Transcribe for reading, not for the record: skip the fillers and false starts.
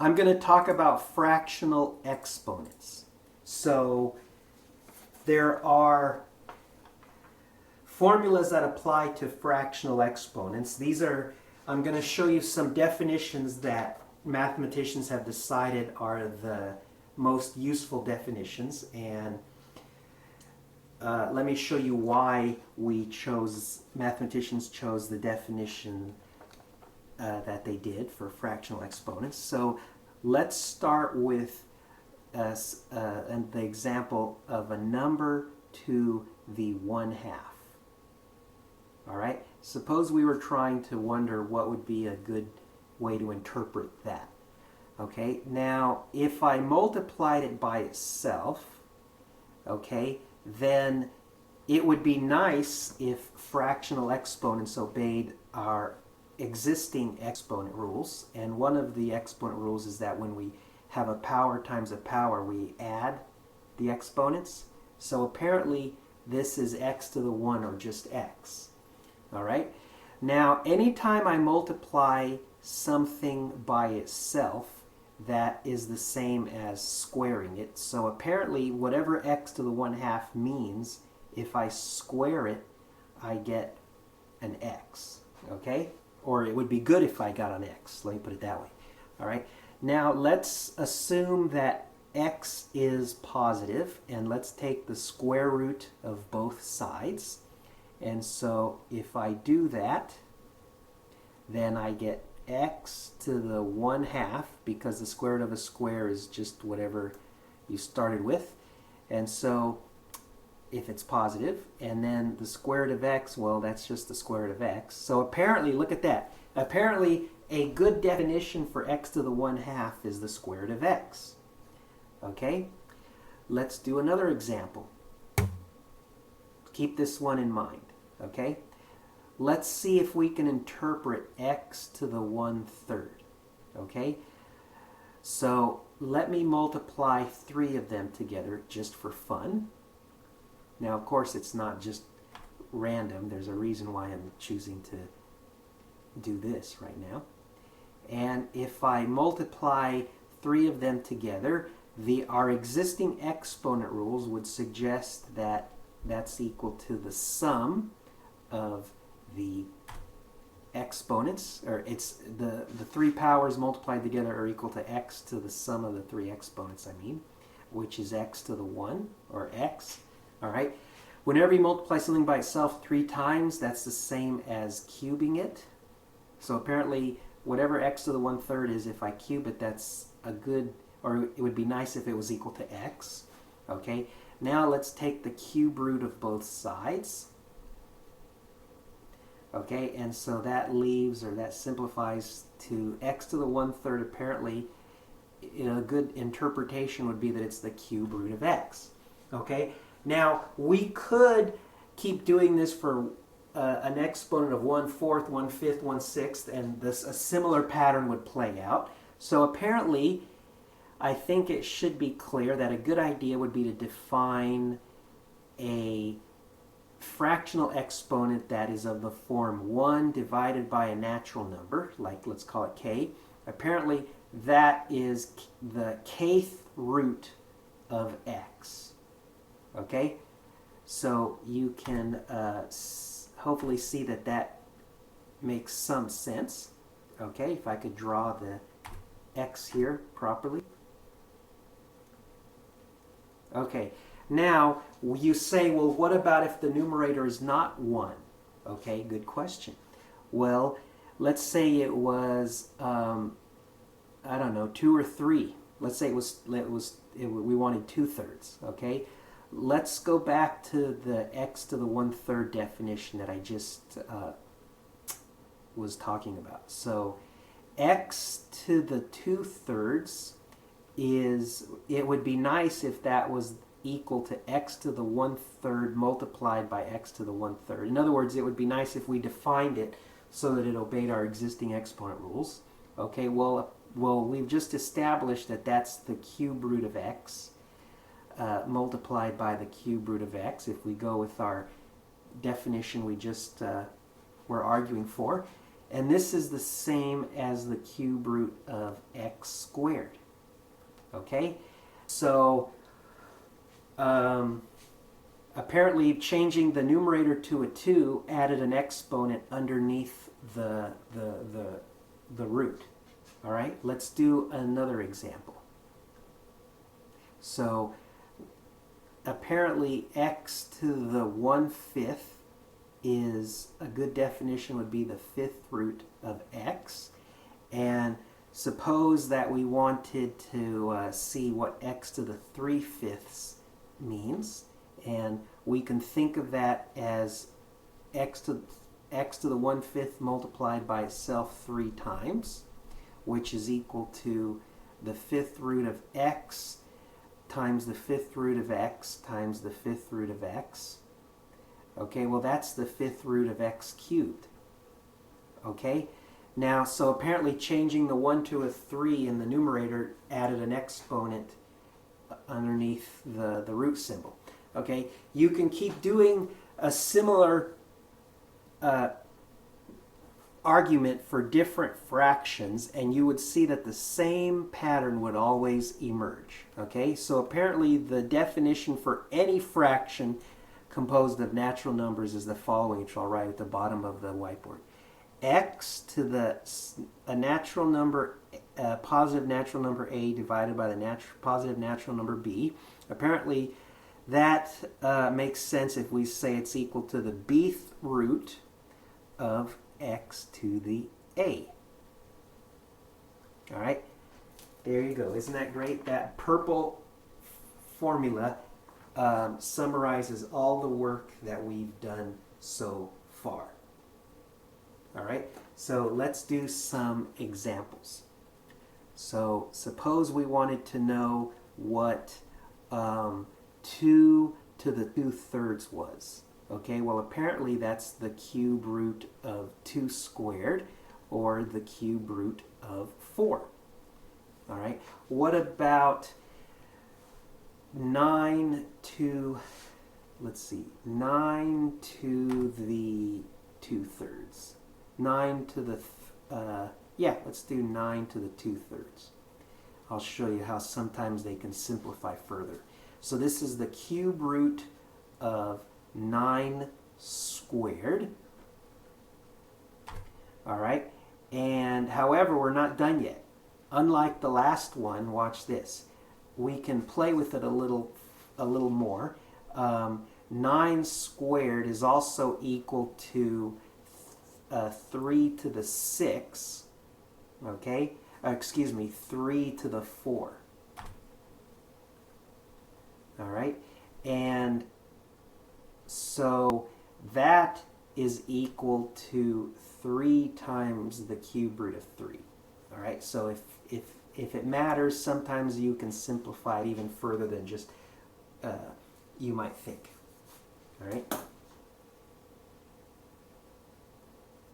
I'm going to talk about fractional exponents. So there are formulas that apply to fractional exponents. I'm going to show you some definitions that mathematicians have decided are the most useful definitions, and let me show you why mathematicians chose the definition that they did for fractional exponents. So let's start with the example of a number to the 1/2. All right, suppose we were trying to wonder what would be a good way to interpret that. Okay, now if I multiplied it by itself, okay, then it would be nice if fractional exponents obeyed our existing exponent rules. And one of the exponent rules is that when we have a power times a power, we add the exponents. So apparently this is x to the 1 or just x. All right. Now, anytime I multiply something by itself, that is the same as squaring it. So apparently, whatever x to the 1/2 means, if I square it, I get an x. Okay? Or it would be good if I got an x. Let me put it that way. All right. Now, let's assume that x is positive, and let's take the square root of both sides. And so if I do that, then I get x to the 1/2, because the square root of a square is just whatever you started with. And so if it's positive, and then the square root of x, well, that's just the square root of x. So apparently, look at that. Apparently, a good definition for x to the 1/2 is the square root of x. Okay? Let's do another example. Keep this one in mind. Okay? Let's see if we can interpret x to the 1/3. Okay? So let me multiply 3 of them together just for fun. Now, of course, it's not just random. There's a reason why I'm choosing to do this right now. And if I multiply 3 of them together, our existing exponent rules would suggest that that's equal to the sum of the exponents, or it's the 3 powers multiplied together are equal to x to the sum of the 3 exponents, which is x to the 1, or x. All right. Whenever you multiply something by itself 3 times, that's the same as cubing it. So apparently, whatever x to the 1/3 is, if I cube it, that's a good, or it would be nice if it was equal to x. Okay. Now let's take the cube root of both sides. Okay, and so that leaves, or that simplifies to x to the 1/3. Apparently, a good interpretation would be that it's the cube root of x. Okay, now we could keep doing this for an exponent of 1/4, 1/5, 1/6, and a similar pattern would play out. So apparently, I think it should be clear that a good idea would be to define a fractional exponent that is of the form 1 divided by a natural number, like let's call it k. Apparently, that is the kth root of x. Okay? So you can hopefully see that that makes some sense. Okay, if I could draw the x here properly. Okay. Now, you say, well, what about if the numerator is not 1? Okay, good question. Well, let's say it was, I don't know, 2 or 3. Let's say we wanted 2/3, okay? Let's go back to the x to the 1/3 definition that I just was talking about. So, x to the 2/3 it would be nice if that was equal to x to the 1/3 multiplied by x to the 1/3. In other words, it would be nice if we defined it so that it obeyed our existing exponent rules. Okay, well, we've just established that that's the cube root of x multiplied by the cube root of x. If we go with our definition we just were arguing for. And this is the same as the cube root of x squared. Okay? So, apparently changing the numerator to a 2 added an exponent underneath the root. All right? Let's do another example. So, apparently x to the 1/5 is, a good definition would be the 5th root of x. And suppose that we wanted to see what x to the 3/5 means. And we can think of that as x to the 1/5 multiplied by itself 3 times, which is equal to the 5th root of x times the 5th root of x times the 5th root of x. Okay, well that's the 5th root of x cubed. Okay, now so apparently changing the 1 to a 3 in the numerator added an exponent underneath the root symbol. Okay, you can keep doing a similar argument for different fractions, and you would see that the same pattern would always emerge. Okay, so apparently the definition for any fraction composed of natural numbers is the following, which I'll write at the bottom of the whiteboard. X to a natural number, positive natural number a divided by the positive natural number b. Apparently that makes sense if we say it's equal to the bth root of x to the a. All right, there you go. Isn't that great? That purple formula summarizes all the work that we've done so far. All right, so let's do some examples. So suppose we wanted to know what 2 to the 2/3 was. Okay, well apparently that's the cube root of 2 squared, or the cube root of 4. All right, what about 9 to, let's see, 9 to the 2/3. 9 to the, let's do 9 to the 2/3. I'll show you how sometimes they can simplify further. So this is the cube root of 9 squared. All right, and however, we're not done yet. Unlike the last one, watch this. We can play with it a little more. 9 squared is also equal to 3 to the 6. Okay, excuse me, 3 to the 4. All right, and so that is equal to 3 times the cube root of 3. All right, so if it matters, sometimes you can simplify it even further than just you might think. All right.